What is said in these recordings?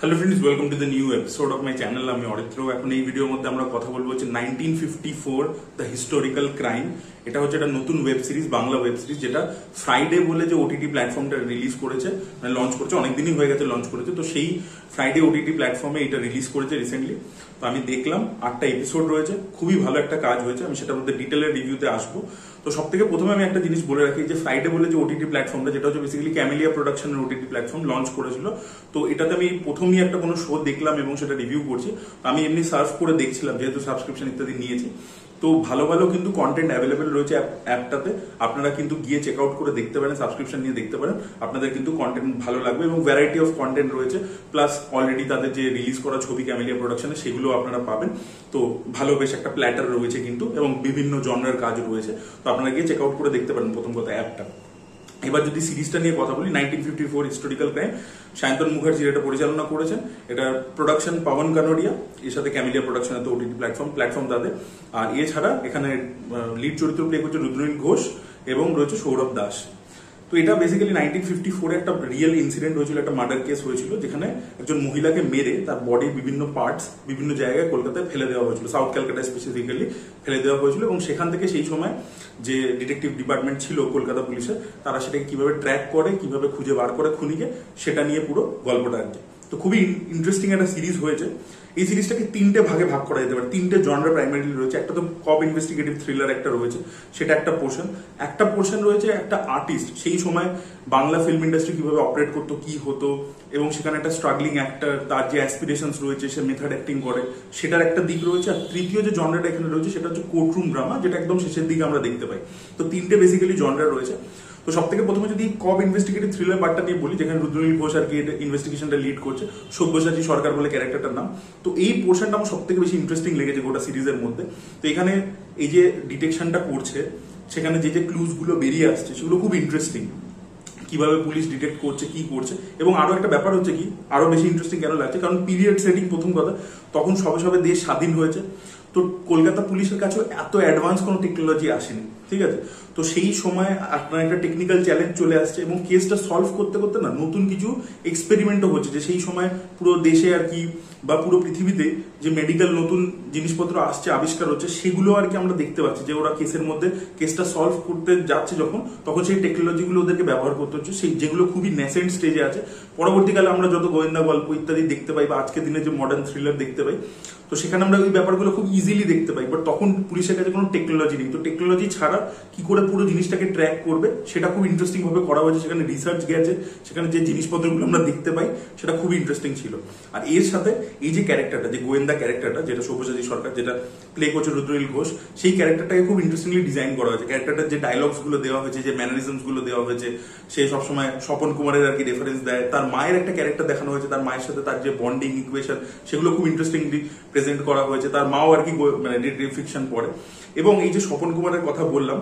Hello friends, welcome to the new episode of my channel. আমি অরিত্র। এখন এই ভিডিওর মধ্যে আমরা কথা বলবো হচ্ছে 1954 দ্য হিস্টোরিক্যাল ক্রাইম। এটা হচ্ছে একটা নতুন web series, Bangla web series, যেটা ফ্রাইডে বলে যে ওটিটি প্ল্যাটফর্মটা রিলিজ করেছে, মানে লঞ্চ করেছে, অনেকদিনই হয়ে গেছে লঞ্চ করেছে। তো সেই ফ্রাইডে ওটিটি প্ল্যাটফর্মে এটা রিলিজ করেছে রিসেন্টলি। তো আমি দেখলাম 8টা এপিসোড রয়েছে, খুবই ভালো একটা কাজ হয়েছে। আমি সেটার মধ্যে ডিটেলের রিভিউতে আসবো। তো সব থেকে প্রথমে আমি একটা জিনিস বলে রাখি যে ফ্রাইডে বলে যে ওটিটি প্ল্যাটফর্মটা, যেটা হচ্ছে বেসিক্যালি ক্যামেলিয়া প্রোডাকশনের ওটিটি প্ল্যাটফর্ম, লঞ্চ করেছিল। তো এটাতে আমি প্রথমই একটা কোনো শো দেখলাম এবং সেটা রিভিউ করছি। আমি এমনি সার্চ করে দেখছিলাম, যেহেতু সাবস্ক্রিপশন ইত্যাদি নিয়েছি। তো ভালো ভালো কিন্তু কন্টেন্ট অ্যাভেলেবেল রয়েছে অ্যাপটাতে। আপনারা কিন্তু গিয়ে চেক আউট করে দেখতে পারেন, সাবস্ক্রিপশন নিয়ে দেখতে পারেন। আপনাদের কিন্তু কন্টেন্ট ভালো লাগবে এবং ভ্যারাইটি অফ কন্টেন্ট রয়েছে। প্লাস অলরেডি তাদের যে রিলিজ করা ছবি ক্যামেলিয়া প্রোডাকশনে, সেগুলো আপনারা পাবেন। তো ভালো বেশ একটা প্ল্যাটার রয়েছে কিন্তু, এবং বিভিন্ন জনরার কাজ রয়েছে। তো আপনারা গিয়ে চেক আউট করে দেখতে পারেন প্রথম কথা অ্যাপটা। এবার যদি সিরিজটা নিয়ে কথা বলি, 1954 হিস্টোরিক্যাল ক্রাইম, সায়ন্তন মুখার্জি এটা পরিচালনা করেছেন। এটা প্রোডাকশন পাবন কানোডিয়া, এর সাথে ক্যামেলিয়া প্রোডাকশন, তো ওটিটি প্ল্যাটফর্ম তাদের। আর এছাড়া এখানে লিড চরিত্র প্লে করছে রুদ্রনীল ঘোষ এবং রয়েছে সৌরভ দাস। তো এটা বেসিক্যালি 1954 একটা রিয়েল ইনসিডেন্ট হয়েছিল, একটা মার্ডার কেস হয়েছিল, যেখানে একজন মহিলাকে মেরে তার বডির বিভিন্ন পার্টস বিভিন্ন জায়গায় কলকাতায় ফেলে দেওয়া হয়েছিল, সাউথ ক্যালকাটায় স্পেসিফিক্যালি ফেলে দেওয়া হয়েছিল। এবং সেখান থেকে সেই সময় যে ডিটেকটিভ ডিপার্টমেন্ট ছিল কলকাতা পুলিশের, তারা সেটাকে কিভাবে ট্র্যাক করে, কিভাবে খুঁজে বার করে খুনিকে, সেটা নিয়ে পুরো গল্পটা আর কি। তো খুবই ইন্টারেস্টিং একটা সিরিজ হয়েছে। এই সিরিজটাকে 3টে ভাগে ভাগ করা যেতে পারে। 3টে জনরা প্রাইমারিলি রয়েছে। একটা তো কপ ইনভেস্টিগেটিভ থ্রিলার একটা রয়েছে, সেটা একটা পোর্শন। একটা পোর্শন রয়েছে একটা আর্টিস্ট, সেই সময় বাংলা ফিল্ম ইন্ডাস্ট্রি কিভাবে অপারেট করতো, কি হতো, এবং সেখানে একটা স্ট্রাগলিং অ্যাক্টর, তার যে অ্যাসপিরেশনস রয়েছে, সে মেথড অ্যাক্টিং করে, সেটার একটা দিক রয়েছে। আর তৃতীয় যে জনরাটা এখানে রয়েছে, সেটা হচ্ছে কোর্টরুম ড্রামা, যেটা একদম শেষের দিকে আমরা দেখতে পাই। তো 3টে বেসিক্যালি জনরা রয়েছে। তো সব থেকে প্রথমে যদি কব ইনভেস্টিগেটিভ থ্রিলার পার্টটা নিয়ে বলি, যেখানে রুদ্রনীল ঘোষ আর কি ইনভেস্টিগেশনটা লিড করছে, সব্যসাচী সরকার বলে ক্যারেক্টারটার নাম। তো এই পোর্শনটা আমার সব থেকে বেশি ইন্টারেস্টিং লেগেছে গোটা সিরিজের মধ্যে। তো এখানে এই যে ডিটেকশনটা করছে, সেখানে যে যে ক্লুজ গুলো বেরিয়ে আসছে, সেগুলো খুব ইন্টারেস্টিং। কিভাবে পুলিশ ডিটেক্ট করছে, কি করছে। এবং আরো একটা ব্যাপার হচ্ছে কি, আরো বেশি ইন্টারেস্টিং কেন লাগছে, কারণ পিরিয়ড সেটিং প্রথম কথা, তখন সবে সবে দেশ স্বাধীন হয়েছে। তো কলকাতা পুলিশের কাছেও এত অ্যাডভান্স কোনো টেকনোলজি আসেনি, ঠিক আছে। তো সেই সময় আপনার একটা টেকনিক্যাল চ্যালেঞ্জ চলে আসছে, এবং কেসটা সলভ করতে করতে না নতুন কিছু এক্সপেরিমেন্টও হচ্ছে, যে সেই সময় পুরো দেশে আর কি, বা পুরো পৃথিবীতে যে মেডিকেল নতুন জিনিসপত্র আসছে, আবিষ্কার হচ্ছে, সেগুলো আর কি আমরা দেখতে পাচ্ছি। যে ওরা কেসের মধ্যে কেসটা সলভ করতে যাচ্ছে যখন, তখন সেই টেকনোলজিগুলো ওদেরকে ব্যবহার করতে হচ্ছে, সেই যেগুলো খুবই ন্যাসেন্ট স্টেজে আছে। পরবর্তীকালে আমরা যত গোয়েন্দা গল্প ইত্যাদি দেখতে পাই, বা আজকের দিনে যে মডার্ন থ্রিলার দেখতে পাই, তো সেখানে আমরা ওই ব্যাপারগুলো খুব ইজিলি দেখতে পাই। বাট তখন পুলিশের কাছে কোনো টেকনোলজি নেই। তো টেকনোলজি ছাড়া কি করে পুরো জিনিসটাকে ট্র্যাক করবে, সেটা খুব ইন্টারেস্টিং ভাবে করা হয়েছে। সেখানে রিসার্চ গেছে, সেখানে যে জিনিসপত্রগুলো আমরা দেখতে পাই, সেটা খুব ইন্টারেস্টিং ছিল। আর এর সাথে এই যে ক্যারেক্টারটা, যে গোয়েন্দা ক্যারেক্টারটা, যেটা সব্যসাচী সরকার, যেটা প্লে করছে রুদ্রনীল ঘোষ, সেই ক্যারেক্টারটাকে খুব ইন্টারেস্টিংলি ডিজাইন করা হয়েছে। ক্যারেক্টারটার যে ডায়লগস গুলো দেওয়া হয়েছে, যে ম্যানারিজমস গুলো দেওয়া হয়েছে, সে সবসময় স্বপন কুমারের আর কি রেফারেন্স দেয়। তার মায়ের একটা ক্যারেক্টার দেখানো হয়েছে, তার মায়ের সাথে তার যে বন্ডিং ইকুয়েশন, সেগুলো খুব ইন্টারেস্টিংলি প্রেজেন্ট করা হয়েছে। তার মাও আর কি মানে ফিকশন পড়ে। এবং এই যে স্বপন কুমারের কথা বললাম,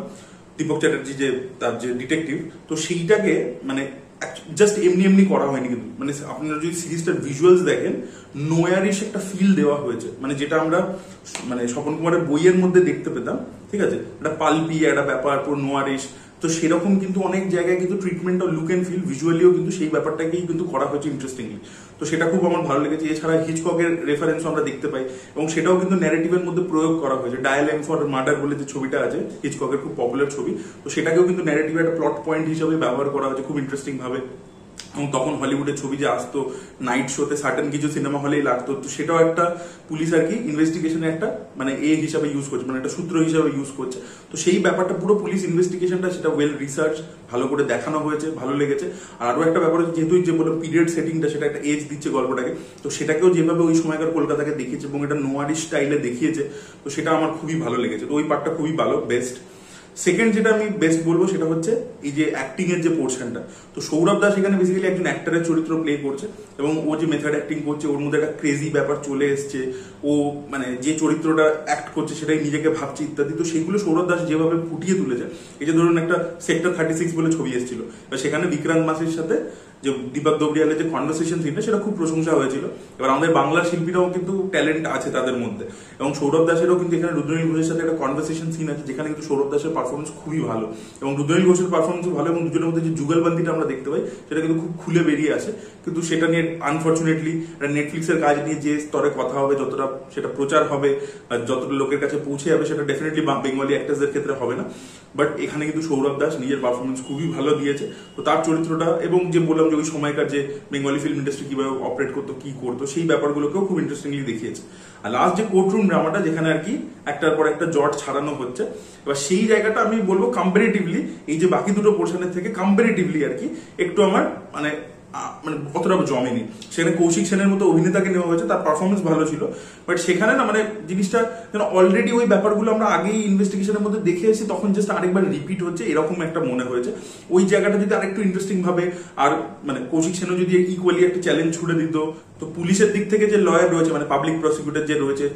দীপক চ্যাটার্জি যে তার যে ডিটেকটিভ, তো সেইটাকে মানে জাস্ট এমনি এমনি করা হয়নি কিন্তু। মানে আপনারা যদি সিরিজটার ভিজুয়ালস দেখেন, নোয়ারিশ একটা ফিল দেওয়া হয়েছে, মানে যেটা আমরা মানে স্বপন কুমারের বইয়ের মধ্যে দেখতে পেতাম, ঠিক আছে, একটা পালপি একটা ব্যাপার, পুরো নোয়ারিশ। তো সেরকম কিন্তু অনেক জায়গায় কিন্তু treatment of look and feel ভিজুয়ালিও কিন্তু সেই ব্যাপারটাকেই কিন্তু করা হয়েছে ইন্টারেস্টিংলি। তো সেটা খুব আমার ভালো লেগেছে। এছাড়া হিচককের রেফারেন্স আমরা দেখতে পাই, এবং সেটাও কিন্তু ন্যারেটিভের মধ্যে প্রয়োগ করা হয়েছে। ডায়াল এম ফর মার্ডার বলে যে ছবিটা আছে, হিচককের খুব পপুলার ছবি, তো সেটাকেও কিন্তু ন্যারেটিভে একটা প্লট পয়েন্ট হিসেবে ব্যবহার করা হয়েছে খুব ইন্টারেস্টিং ভাবে। এবং তখন হলিউডের ছবি যে আসতো নাইট শোতে, সার্টেন কিছু সিনেমা হলেই লাগতো, তো সেটাও একটা পুলিশ আর কি ইনভেস্টিগেশনে একটা মানে হিসাবে ইউজ করছে, মানে একটা সূত্র হিসাবে ইউজ করছে। তো সেই ব্যাপারটা পুরো পুলিশ ইনভেস্টিগেশনটা, সেটা ওয়েল রিসার্চ, ভালো করে দেখানো হয়েছে, ভালো লেগেছে। আর আরো একটা ব্যাপার হচ্ছে, যেহেতু যে বলে পিরিয়ড সেটিংটা, সেটা একটা এজ দিচ্ছে গল্পটাকে, তো সেটাকেও যেভাবে ওই সময়কার কলকাতাকে দেখিয়েছে এবং এটা নোয়ারিশ স্টাইলে দেখিয়েছে, তো সেটা আমার খুবই ভালো লেগেছে। তো ওই পার্টটা খুবই ভালো, বেস্ট। সেকেন্ড যেটা আমি বেস্ট বলবো, সেটা হচ্ছে এই যে অ্যাক্টিং এর যে পোর্শনটা। তো সৌরভ দাস এখানে বেসিক্যালি একজন অ্যাক্টরের চরিত্র প্লে করছে, এবং ও যে মেথড অ্যাক্টিং করছে, ওর মধ্যে একটা ক্রেজি ব্যাপার চলে এসছে। ও মানে যে চরিত্রটা অ্যাক্ট করছে, সেটাই নিজেকে ভাবছে ইত্যাদি। তো সেগুলো সৌরভ দাস যেভাবে ফুটিয়ে তুলেছে, এই যে ধরুন একটা সেক্টর 36 বলে ছবি এসেছিল, সেখানে বিক্রান্ত মাসির সাথে যে দীপক দোবরিয়ালের যে কনভারসেশন সিনটা সেটা খুব প্রশংসা হয়েছিল। এবার আমাদের বাংলার শিল্পীরাও কিন্তু ট্যালেন্ট আছে তাদের মধ্যে, এবং সৌরভ দাসেরও কিন্তু এখানে রুদ্রনীল ঘোষের সাথে একটা কনভারসেশন সিন আছে যেখানে কিন্তু সৌরভ দাসের পারফরমেন্স খুবই ভালো এবং রুদ্রনীল ঘোষের পারফরমেন্স ভালো, এবং দুজনের মধ্যে যে যুগলবন্দিটা আমরা দেখতে পাই সেটা কিন্তু খুব খুলে বেরিয়ে আসে। কিন্তু সেটা নিয়ে আনফর্চুনেটলি নেটফ্লিক্সের কাজ নিয়ে যে স্তরে কথা হবে, যতটা সেটা প্রচার হবে, যতটা লোকের কাছে পৌঁছে যাবে, সেটা ডেফিনেটলি বেঙ্গলি অ্যাক্টার্সদের ক্ষেত্রে হবে না। বাট এখানে কিন্তু সৌরভ দাস নিজের পারফরমেন্স খুবই ভালো দিয়েছে। তো তার চরিত্রটা এবং যে বললাম যে ওই সময়কার যে বেঙ্গলি ফিল্ম ইন্ডাস্ট্রি কিভাবে অপারেট করতো, কি করতো, সেই ব্যাপারগুলোকেও খুব ইন্টারেস্টিংলি দেখিয়েছে। আর লাস্ট যে কোর্টরুম ড্রামাটা, যেখানে আর কি একটার পর একটা জট ছাড়ানো হচ্ছে, এবার সেই জায়গাটা আমি বলবো কম্পারেটিভলি এই যে বাকি দুটো পোর্শনের থেকে কম্পারেটিভলি আর কি একটু আমার মানে অতটা জমেনি। সেখানে কৌশিক সেনের মতো অভিনেতাকে নেওয়া হয়েছে, তার পারফরমেন্স ভালো ছিল, বাট সেখানে না মানে জিনিসটা যেন অলরেডি ওই ব্যাপারগুলো আমরা আগেই ইনভেস্টিগেশনের মধ্যে দেখে এসেছি, তখন জাস্ট আরেকবার রিপিট হচ্ছে এরকম একটা মনে হয়েছে। ওই জায়গাটা যদি আরেকটু ইন্টারেস্টিং ভাবে, আর মানে কৌশিক সেনও যদি ইকুয়ালি একটা চ্যালেঞ্জ ছুড়ে দিত, তো পুলিশের দিক থেকে যে লয়ার রয়েছে মানে পাবলিক প্রসিকিউটর যে রয়েছে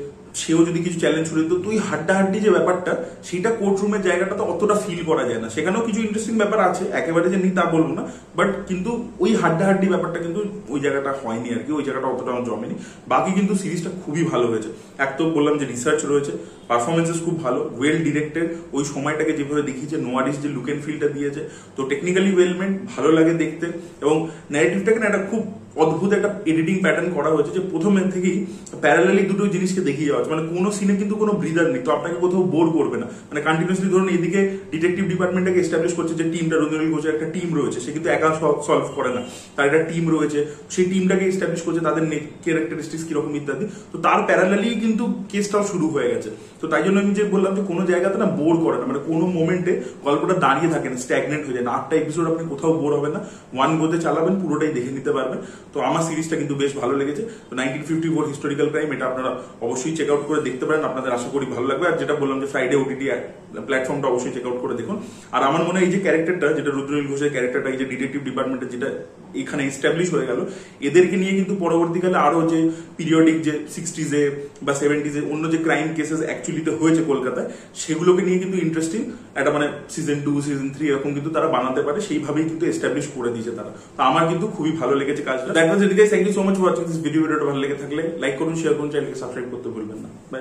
সেও যদি কিছু চ্যালেঞ্জ ছুড়ে দিত, তুই হাড্ডাহাড্ডি যে ব্যাপারটা সেটা কোর্টরুমের জায়গাটা তো অতটা ফিল করা যায় না। সেখানেও কিছু ইন্টারেস্টিং ব্যাপার আছে, একেবারে যে নেই তা বলবো না, বাট কিন্তু ওই হাড্ডাহাড্ডি ব্যাপারটা কিন্তু ওই জায়গাটা হয়নি আর কি, ওই জায়গাটা অতটা আমার জমেনি। বাকি কিন্তু সিরিজটা খুবই ভালো হয়েছে। এক তো বললাম যে রিসার্চ রয়েছে, পারফরমেন্সেস খুব ভালো, ওয়েল ডিরেক্টেড, ওই সময়টাকে যেভাবে দেখিয়েছে, নোয়ারিস যে লুক এন্ড ফিলটা দিয়েছে, তো টেকনিক্যালি ওয়েল মেড, ভালো লাগে দেখতে। এবং ন্যারেটিভটাকে না একটা খুব অদ্ভুত একটা এডিটিং প্যাটার্ন করা হয়েছে, যে প্রথমের থেকেই প্যারালালি দুটো জিনিসকে দেখিয়ে যাওয়া হচ্ছে, মানে কোনো সিনে কিন্তু কোনো ব্রিদার নেই, তো আপনাকে কোথাও বোর করবে না। মানে কন্টিনিউসলি ধরুন এদিকে ডিটেকটিভ ডিপার্টমেন্টটাকে এস্টাবলিশ করছে, যে টিমটা রুদ্রনীল ঘোষের একটা টিম রয়েছে, সে কিন্তু একা সলভ করে না, তার একটা টিম রয়েছে, সেই টিমটাকে এস্টাবলিশ করছে, তাদের ক্যারেক্টারিস্টিক্স কিরকম ইত্যাদি। তো তার প্যারালালি কিন্তু কেসটাও শুরু হয়ে গেছে। তো তাই জন্য আমি যে বললাম যে কোনো জায়গাতে না বোর করে না, মানে কোনো মোমেন্টে গল্পটা দাঁড়িয়ে থাকে না, স্ট্যাগনেন্ট হয়ে যায় না। 8টা এপিসোড আপনি কোথাও বোর হবে না, ওয়ান গোতে চালাবেন, পুরোটাই দেখে নিতে পারবেন। তো আমার সিরিজটা কিন্তু বেশ ভালো লেগেছে। তো 1954 হিস্টোরিক্যাল ক্রাইম, এটা আপনারা অবশ্যই চেক আউট করে দেখতে পারেন, আপনাদের আশা করি ভালো লাগবে। আর যেটা বললাম যে ফ্রাইডে ওটিটি প্ল্যাটফর্মটা অবশ্যই চেক আউট করে দেখুন। আর আমার মনে হয় এই যে ক্যারেক্টারটা, যেটা রুদ্রনীল ঘোষের ক্যারেক্টারটা, এই যে ডিটেকটিভ ডিপার্টমেন্টে যেটা এখানে এস্টাবলিশ হয়ে গেল, এদেরকে নিয়ে কিন্তু পরবর্তীকালে আরো যে পিরিয়ডিক যে 60s বা 70s অন্য যে ক্রাইম কেসেস অ্যাকচুয়ালিতে হয়েছে কলকাতায়, সেগুলোকে নিয়ে কিন্তু ইন্টারেস্টিং একটা মানে সিজন 2 সিজন 3 এরকম কিন্তু তারা বানাতে পারে, সেইভাবেই কিন্তু এস্টাবলিশ করে দিয়েছে তারা। তো আমার কিন্তু খুবই ভালো লেগেছে কাজটা। That was it guys, thank you so much for watching this video. ভিডিওটা ভালো লেগে থাকলে লাইক করুন, শেয়ার করুন, চ্যানেলকে সাবস্ক্রাইব করতে ভুলবেন না। বাই।